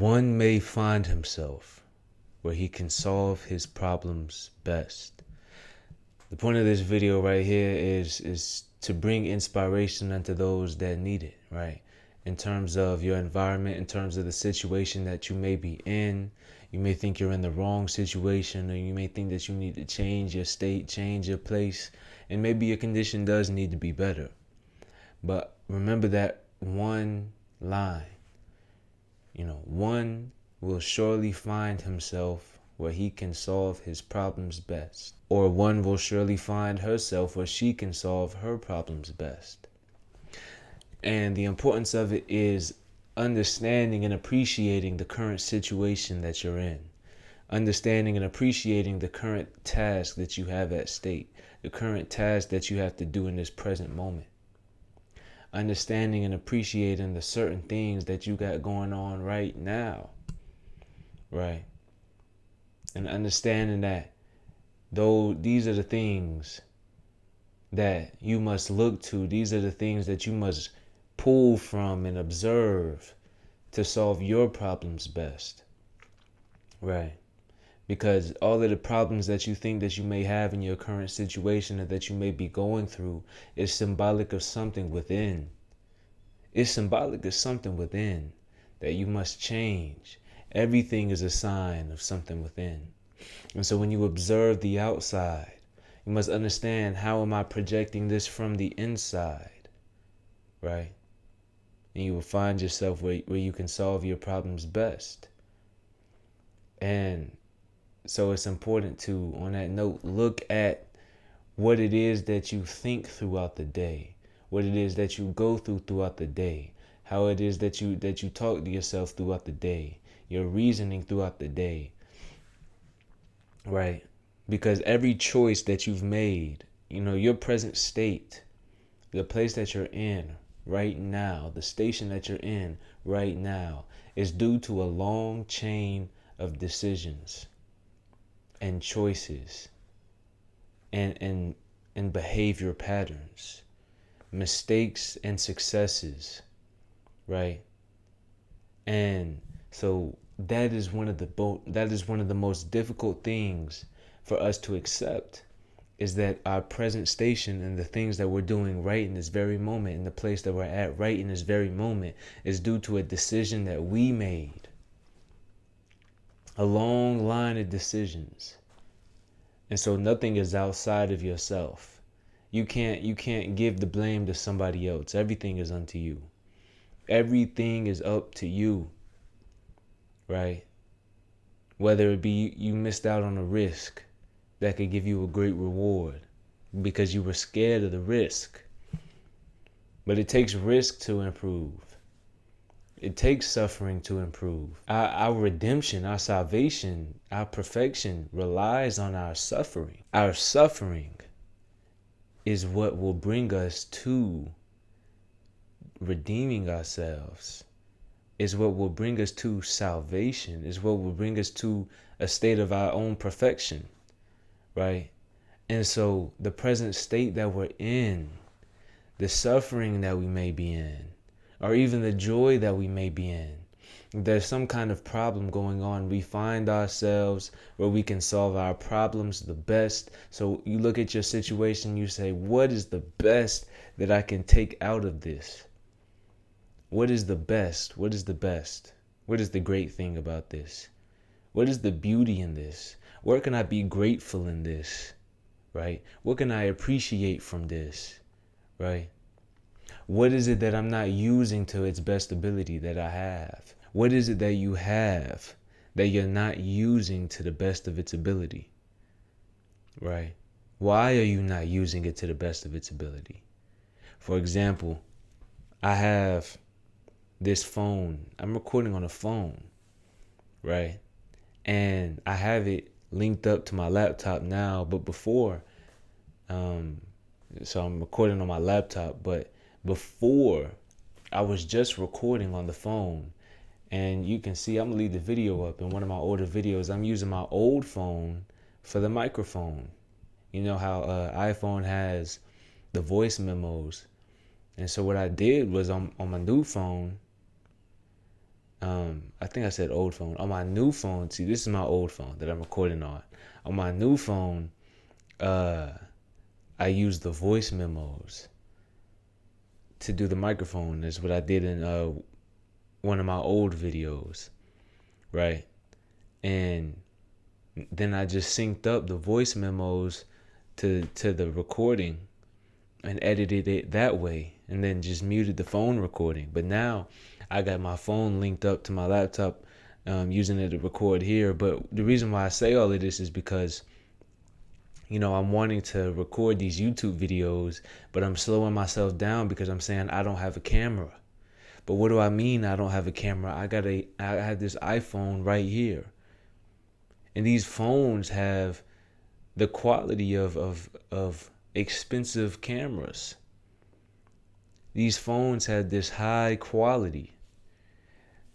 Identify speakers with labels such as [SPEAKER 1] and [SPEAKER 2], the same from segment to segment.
[SPEAKER 1] One may find himself where he can solve his problems best. The point of this video right here is to bring inspiration unto those that need it, right? In terms of your environment, in terms of the situation that you may be in. You may think you're in the wrong situation, or you may think that you need to change your state, change your place, and maybe your condition does need to be better. But remember that one line, one will surely find himself where he can solve his problems best. Or one will surely find herself where she can solve her problems best. And the importance of it is understanding and appreciating the current situation that you're in. Understanding and appreciating the current task that you have at stake. The current task that you have to do in this present moment. Understanding and appreciating the certain things that you got going on right now. Right? And understanding that though these are the things that you must look to, these are the things that you must pull from and observe to solve your problems best. Right? Because all of the problems that you think that you may have in your current situation or that you may be going through is symbolic of something within. It's symbolic of something within that you must change. Everything is a sign of something within. And so when you observe the outside, you must understand, how am I projecting this from the inside? Right? And you will find yourself where you can solve your problems best. And so it's important to, on that note, look at what it is that you think throughout the day, what it is that you go throughout the day, how it is that you talk to yourself throughout the day, your reasoning throughout the day. Right? Because every choice that you've made, your present state, the place that you're in right now, the station that you're in right now, is due to a long chain of decisions and choices and behavior patterns, mistakes and successes, right? And so that is one of the most difficult things for us to accept, is that our present station and the things that we're doing right in this very moment, in the place that we're at right in this very moment, is due to a decision that we made. A long line of decisions. And so nothing is outside of yourself. You can't give the blame to somebody else. Everything is unto you. Everything is up to you. Right? Whether it be you missed out on a risk that could give you a great reward because you were scared of the risk. But it takes risk to improve. It takes suffering to improve. Our redemption, our salvation, our perfection relies on our suffering. Our suffering is what will bring us to redeeming ourselves, is what will bring us to salvation, is what will bring us to a state of our own perfection, right? And so the present state that we're in, the suffering that we may be in, or even the joy that we may be in, there's some kind of problem going on. We find ourselves where we can solve our problems the best. So you look at your situation, you say, what is the best that I can take out of this? What is the best? What is the best? What is the great thing about this? What is the beauty in this? Where can I be grateful in this? Right? What can I appreciate from this? Right? What is it that I'm not using to its best ability that I have? What is it that you have that you're not using to the best of its ability? Right? Why are you not using it to the best of its ability? For example, I have this phone. I'm recording on a phone, right? And I have it linked up to my laptop now, but before, so I'm recording on my laptop, but before I was just recording on the phone. And you can see, I'm gonna leave the video up. In one of my older videos, I'm using my old phone for the microphone. You know how iPhone has the voice memos. And so what I did was on my new phone, I think I said old phone. On my new phone, see, this is my old phone that I'm recording on. On my new phone, uh, I use the voice memos to do the microphone. That's what I did in one of my old videos, right? And then I just synced up the voice memos to the recording and edited it that way, and then just muted the phone recording. But now I got my phone linked up to my laptop, using it to record here. But the reason why I say all of this is because, I'm wanting to record these YouTube videos, but I'm slowing myself down because I'm saying I don't have a camera. But what do I mean I don't have a camera? I have this iPhone right here. And these phones have the quality of expensive cameras. These phones have this high quality.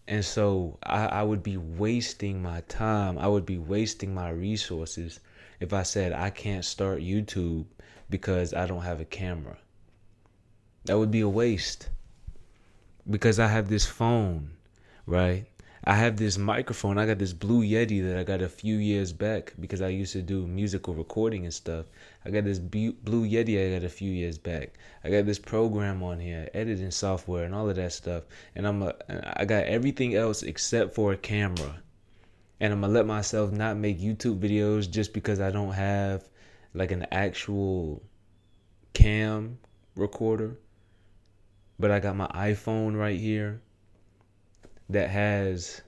[SPEAKER 1] And so I would be wasting my time. I would be wasting my resources if I said I can't start YouTube because I don't have a camera. That would be a waste. Because I have this phone, right? I have this microphone. I got this Blue Yeti that I got a few years back because I used to do musical recording and stuff. I got this Blue Yeti I got a few years back. I got this program on here, editing software and all of that stuff. And I got everything else except for a camera. And I'm gonna let myself not make YouTube videos just because I don't have like an actual cam recorder. But I got my iPhone right here that has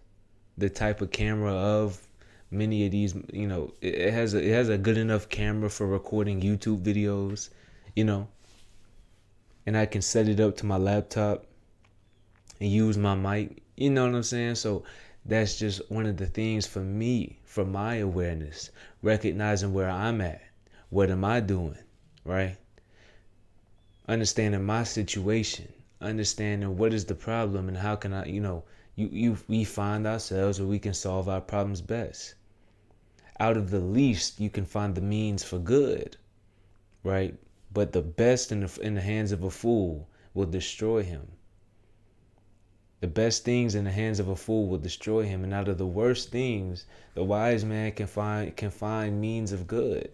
[SPEAKER 1] the type of camera of many of these, it has a good enough camera for recording YouTube videos, and I can set it up to my laptop and use my mic, you know what I'm saying? So that's just one of the things for me, for my awareness, recognizing where I'm at, what am I doing, right? Understanding my situation, understanding what is the problem and how can I, we find ourselves where we can solve our problems best. Out of the least, you can find the means for good, right? But the best in the hands of a fool will destroy him. The best things in the hands of a fool will destroy him, and out of the worst things, the wise man can find means of good.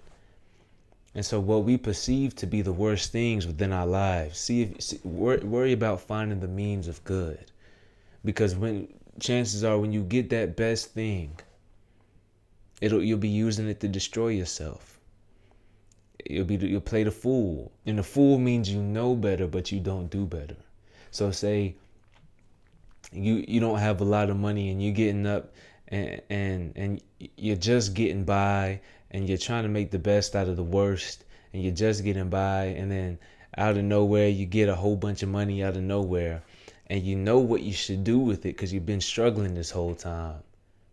[SPEAKER 1] And so what we perceive to be the worst things within our lives, worry about finding the means of good. Because chances are when you get that best thing, you'll be using it to destroy yourself. You'll play the fool. And the fool means you know better, but you don't do better. So say you don't have a lot of money and you're getting up and you're just getting by and you're trying to make the best out of the worst and you're just getting by, and then out of nowhere you get a whole bunch of money out of nowhere, and you know what you should do with it because you've been struggling this whole time,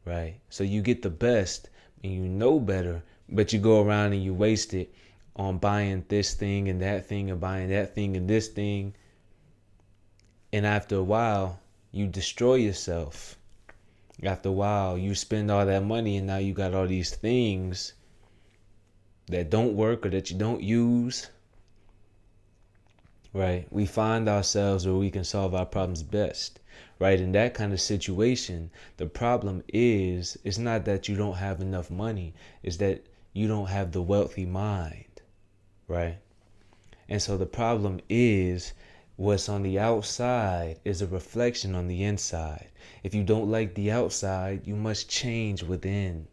[SPEAKER 1] right? So you get the best and you know better, but you go around and you waste it on buying this thing and that thing and buying that thing and this thing, and after a while you destroy yourself. After a while you spend all that money and now you got all these things that don't work or that you don't use, right? We find ourselves where we can solve our problems best, right? In that kind of situation, the problem is, it's not that you don't have enough money, it's that you don't have the wealthy mind, right? And so the problem is, what's on the outside is a reflection on the inside. If you don't like the outside, you must change within.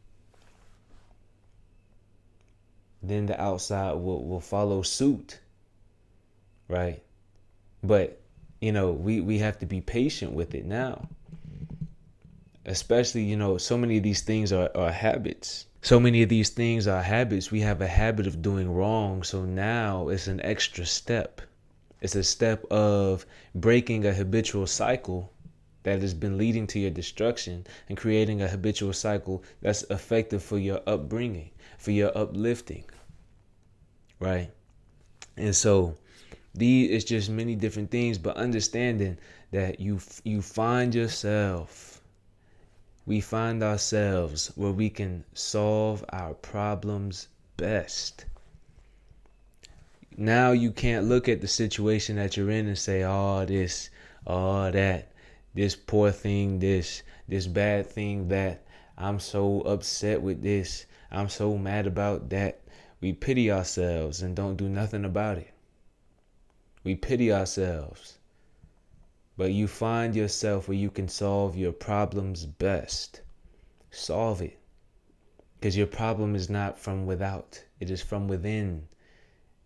[SPEAKER 1] Then the outside will follow suit, right? But, we have to be patient with it now. Especially, so many of these things are habits. So many of these things are habits. We have a habit of doing wrong. So now it's an extra step. It's a step of breaking a habitual cycle that has been leading to your destruction and creating a habitual cycle that's effective for your upbringing, for your uplifting, right? And so it's just many different things, but understanding that you find yourself, we find ourselves where we can solve our problems best. Now you can't look at the situation that you're in and say, oh, this, oh, that. this poor thing, this bad thing, that I'm so upset with this, I'm so mad about that. We pity ourselves and don't do nothing about it. We pity ourselves. But you find yourself where you can solve your problems best. Solve it. Because your problem is not from without, it is from within.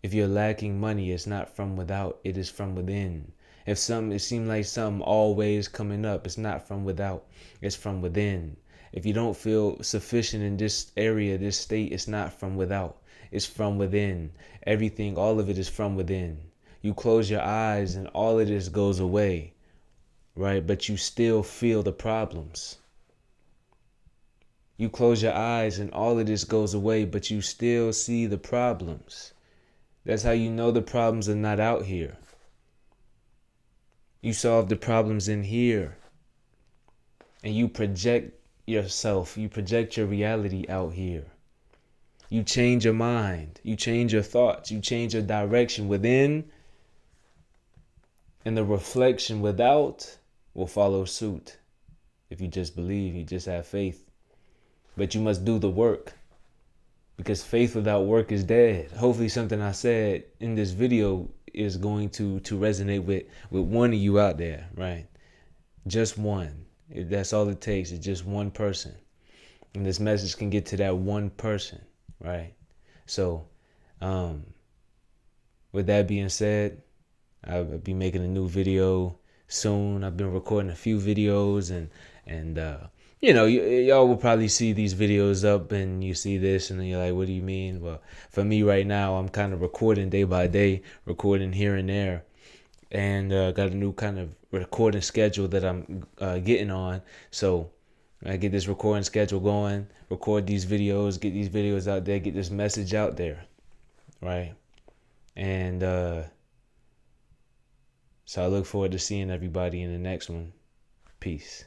[SPEAKER 1] If you're lacking money, it's not from without, it is from within. If it seems like something always coming up, it's not from without, it's from within. If you don't feel sufficient in this area, this state, it's not from without, it's from within. Everything, all of it is from within. You close your eyes and all of this goes away, right? But you still feel the problems. You close your eyes and all of this goes away, but you still see the problems. That's how you know the problems are not out here. You solve the problems in here. And you project yourself, you project your reality out here. You change your mind, you change your thoughts, you change your direction within, and the reflection without will follow suit. If you just believe, you just have faith. But you must do the work, because faith without work is dead. Hopefully something I said in this video is going to resonate with one of you out there, right? Just one. That's all it takes. It's just one person. And this message can get to that one person, right? So, with that being said, I'll be making a new video soon. I've been recording a few videos, and y'all will probably see these videos up and you see this and then you're like, what do you mean? Well, for me right now, I'm kind of recording day by day, recording here and there, and got a new kind of recording schedule that I'm getting on. So I get this recording schedule going, record these videos, get these videos out there, get this message out there, right? And so I look forward to seeing everybody in the next one. Peace.